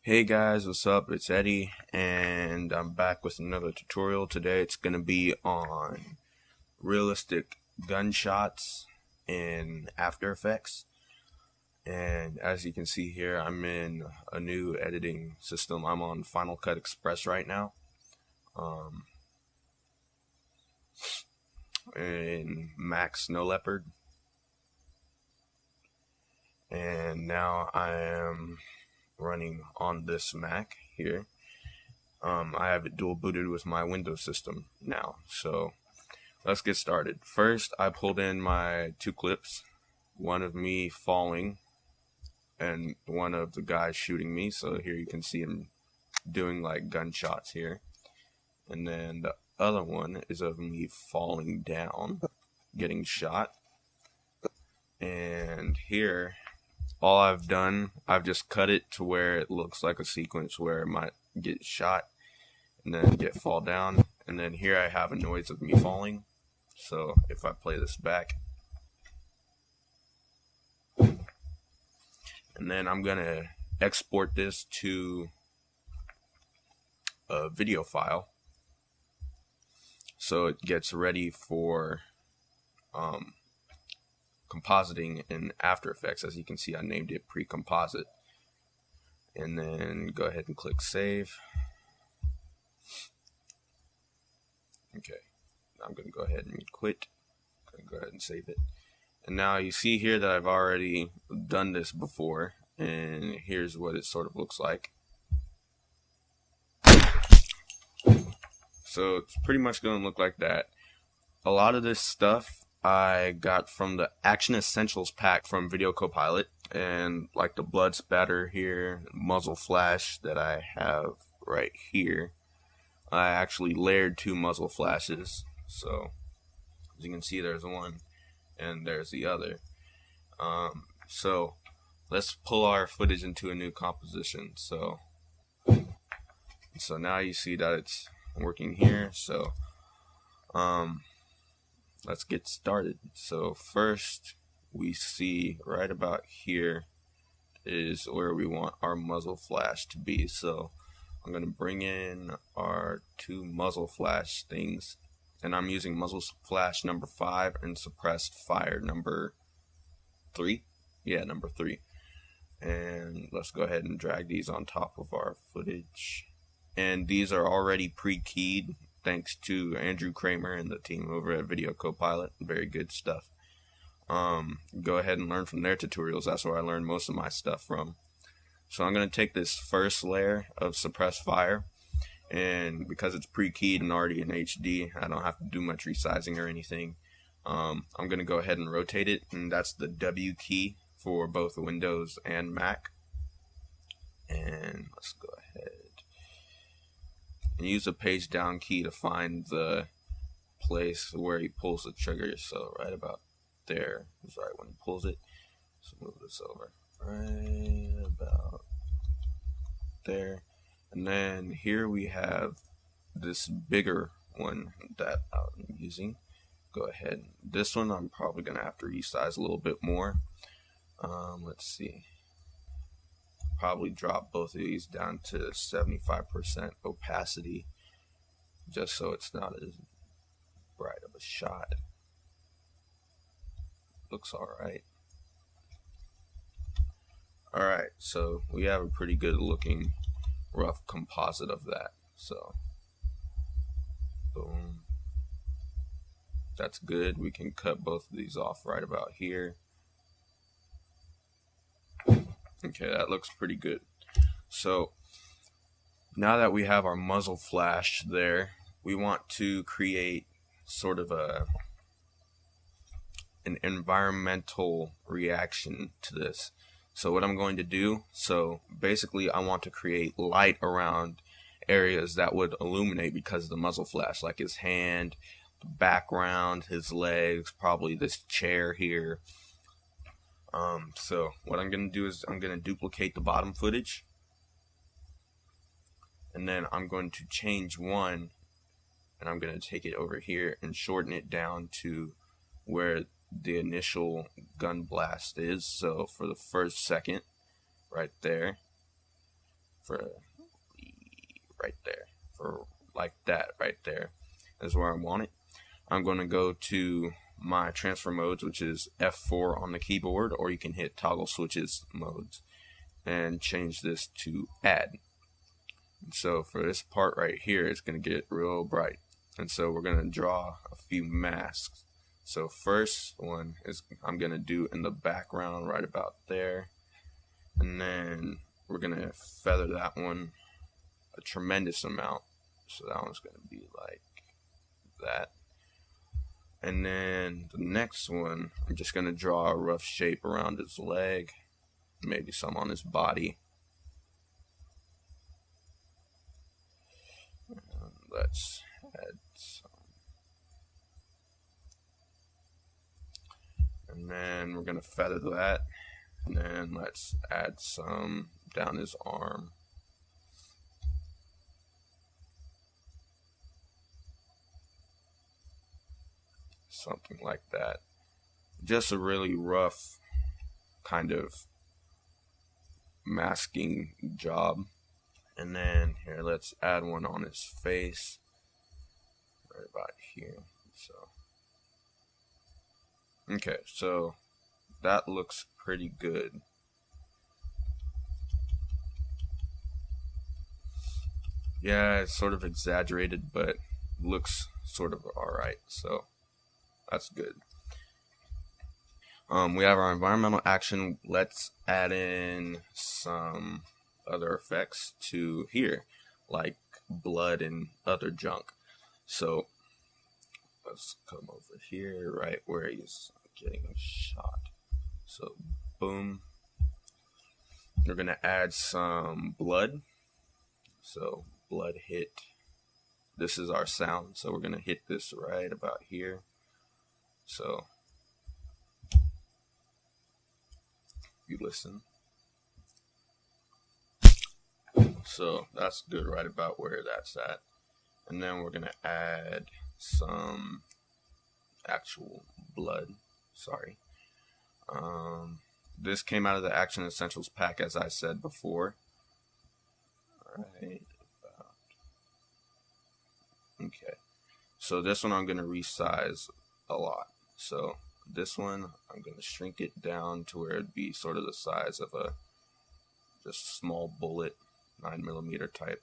Hey guys, what's up? It's Eddie, and I'm back with another tutorial. Today it's going to be on realistic gunshots in After Effects. And as you can see here, I'm in a new editing system. I'm on Final Cut Express right now. In Mac Snow Leopard. And now I am running on this Mac here. I have it dual booted with my Windows system now, so let's get started. First, I pulled in my two clips, one of me falling and one of the guys shooting me. So here you can see him doing like gunshots here. And then the other one is of me falling down, getting shot. And here, all I've done, I've just cut it to where it looks like a sequence where I might get shot and then fall down. And then here I have a noise of me falling. So if I play this back, and then I'm gonna export this to a video file so it gets ready for compositing in After Effects. As you can see, I named it pre-composite. And then go ahead and click save. Okay, I'm going to go ahead and quit. Go ahead and save it. And now you see here that I've already done this before, and here's what it sort of looks like. So it's pretty much going to look like that. A lot of this stuff I got from the Action Essentials pack from Video Copilot, and like the blood spatter here, muzzle flash that I have right here. I actually layered two muzzle flashes, so as you can see, there's one and there's the other. So let's pull our footage into a new composition. So now you see that it's working here. So let's get started. So first, we see right about here is where we want our muzzle flash to be. So I'm going to bring in our two muzzle flash things, and I'm using muzzle flash number 5 and suppressed fire number 3. Yeah, number 3. And let's go ahead and drag these on top of our footage. And these are already pre-keyed thanks to Andrew Kramer and the team over at Video Copilot. Very good stuff. Go ahead and learn from their tutorials. That's where I learned most of my stuff from. So I'm going to take this first layer of suppressed fire, and because it's pre-keyed and already in HD, I don't have to do much resizing or anything. I'm going to go ahead and rotate it, and that's the W key for both Windows and Mac. And let's go ahead and use the page down key to find the place where he pulls the trigger. So right about there is right when he pulls it. So move this over right about there. And then here we have this bigger one that I'm using. Go ahead. This one I'm probably going to have to resize a little bit more. Let's see. Probably drop both of these down to 75% opacity, just so it's not as bright of a shot. Looks alright. Alright, so we have a pretty good looking rough composite of that. So boom. That's good. We can cut both of these off right about here. Okay, that looks pretty good. So now that we have our muzzle flash there, we want to create sort of an environmental reaction to this. So what I'm going to do, so basically I want to create light around areas that would illuminate because of the muzzle flash, like his hand, the background, his legs, probably this chair here. So what I'm going to do is I'm going to duplicate the bottom footage, and then I'm going to change one, and I'm going to take it over here and shorten it down to where the initial gun blast is. So for the first second right there, for right there, for like that right there is where I want it. I'm going to go to my transfer modes, which is F4 on the keyboard, or you can hit toggle switches modes and change this to add. And so for this part right here, it's going to get real bright. And so we're going to draw a few masks. So first one is I'm going to do in the background right about there. And then we're going to feather that one a tremendous amount. So that one's going to be like that. And then the next one, I'm just going to draw a rough shape around his leg, maybe some on his body. And let's add some. And then we're going to feather that. And then let's add some down his arm. Something like that. Just a really rough kind of masking job. And then here, let's add one on his face right about here. So okay, so that looks pretty good. Yeah, it's sort of exaggerated, but looks sort of alright, so that's good. We have our environmental action. Let's add in some other effects to here, like blood and other junk. So let's come over here, right where he's getting shot. So boom. We're gonna add some blood. So blood hit. This is our sound, so we're gonna hit this right about here. So you listen. So that's good right about where that's at. And then we're gonna add some actual blood. Sorry. This came out of the Action Essentials pack, as I said before. Right about. Okay. So this one I'm gonna resize a lot. So this one I'm gonna shrink it down to where it'd be sort of the size of a just small bullet, 9mm type.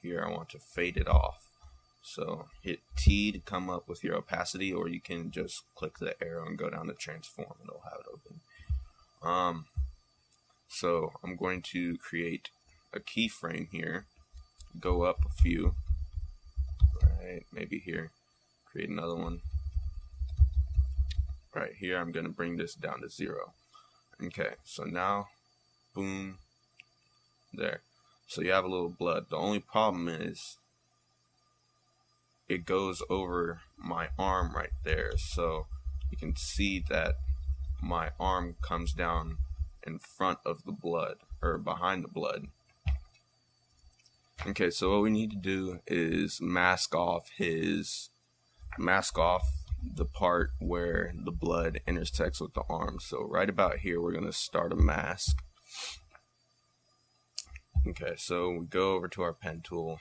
Here I want to fade it off. So hit T to come up with your opacity, or you can just click the arrow and go down to transform and it'll have it open. So I'm going to create a keyframe here, go up a few, right, maybe here, create another one. Right here, I'm going to bring this down to 0. Okay, so now, boom, there. So you have a little blood. The only problem is it goes over my arm right there. So you can see that my arm comes down in front of the blood, or behind the blood. Okay, so what we need to do is mask off the part where the blood intersects with the arm. So right about here, we're going to start a mask. Okay, so we go over to our pen tool.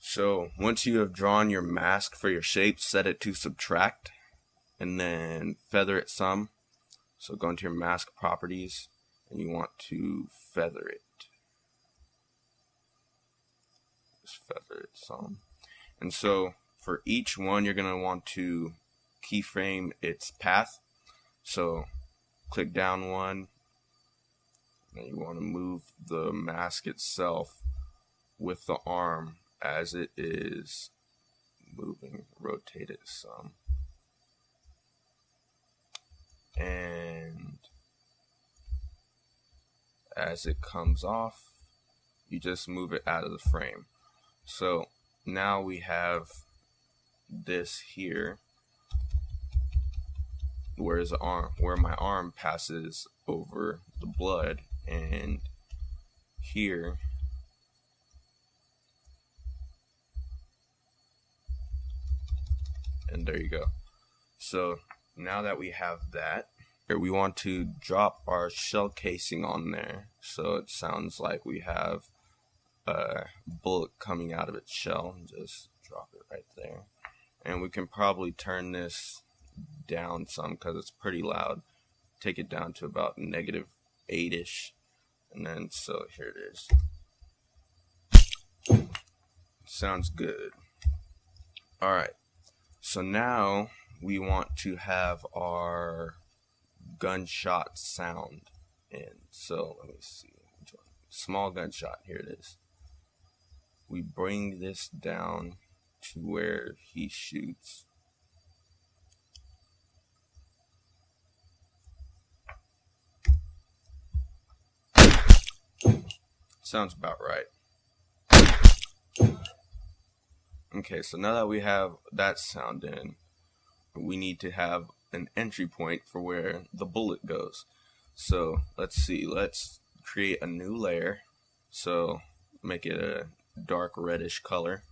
So once you have drawn your mask for your shape, set it to subtract and then feather it some. So go into your mask properties and you want to feather it. Just feather it some. And so for each one, you're going to want to keyframe its path. So click down one, and you want to move the mask itself with the arm as it is moving. Rotate it some. And as it comes off, you just move it out of the frame. So now we have this here, where my arm passes over the blood, and here and there you go. So now that we have that, we want to drop our shell casing on there so it sounds like we have a bullet coming out of its shell. Just drop it right there. And we can probably turn this down some because it's pretty loud. Take it down to about -8-ish. And then, so here it is. Sounds good. Alright. So now we want to have our gunshot sound in. So let me see. Small gunshot. Here it is. We bring this down to where he shoots. Sounds about right. Okay, so now that we have that sound in, we need to have an entry point for where the bullet goes. So let's see, let's create a new layer. So make it a dark reddish color.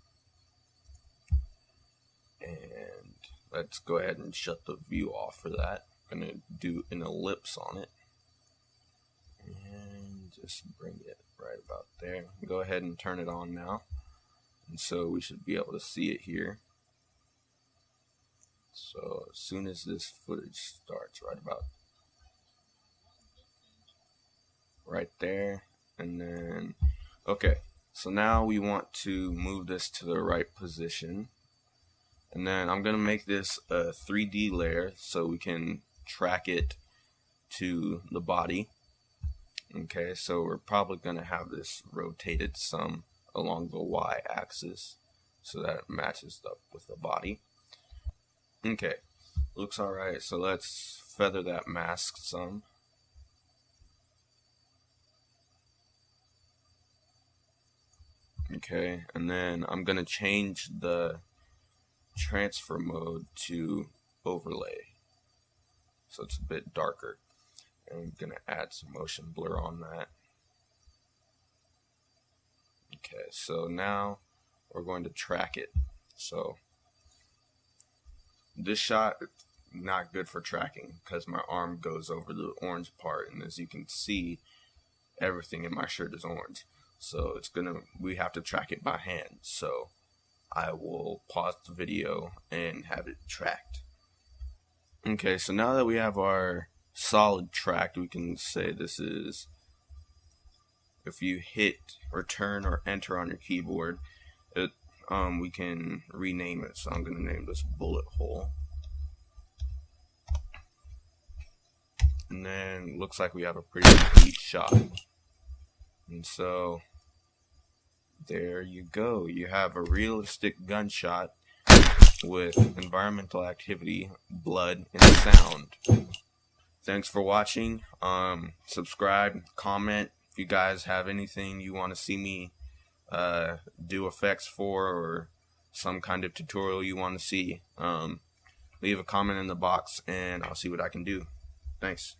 And let's go ahead and shut the view off for that. I'm going to do an ellipse on it. And just bring it right about there. Go ahead and turn it on now. And so we should be able to see it here. So as soon as this footage starts, right there, and then, okay, so now we want to move this to the right position, and then I'm gonna make this a 3D layer so we can track it to the body. Okay, so we're probably gonna have this rotated some along the y-axis so that it matches up with the body. Okay, looks alright, so let's feather that mask some. Okay, and then I'm gonna change the transfer mode to overlay so it's a bit darker. And I'm gonna add some motion blur on that. Okay, so now we're going to track it. So this shot is not good for tracking because my arm goes over the orange part, and as you can see, everything in my shirt is orange. So we have to track it by hand. So I will pause the video and have it tracked. Okay, so now that we have our solid tracked, we can say this is, if you hit return or enter on your keyboard, we can rename it. So I'm going to name this bullet hole. And then looks like we have a pretty complete shot. And so there you go. You have a realistic gunshot with environmental activity, blood, and sound. Thanks for watching. Subscribe, comment. If you guys have anything you want to see me do effects for, or some kind of tutorial you want to see, leave a comment in the box and I'll see what I can do. Thanks.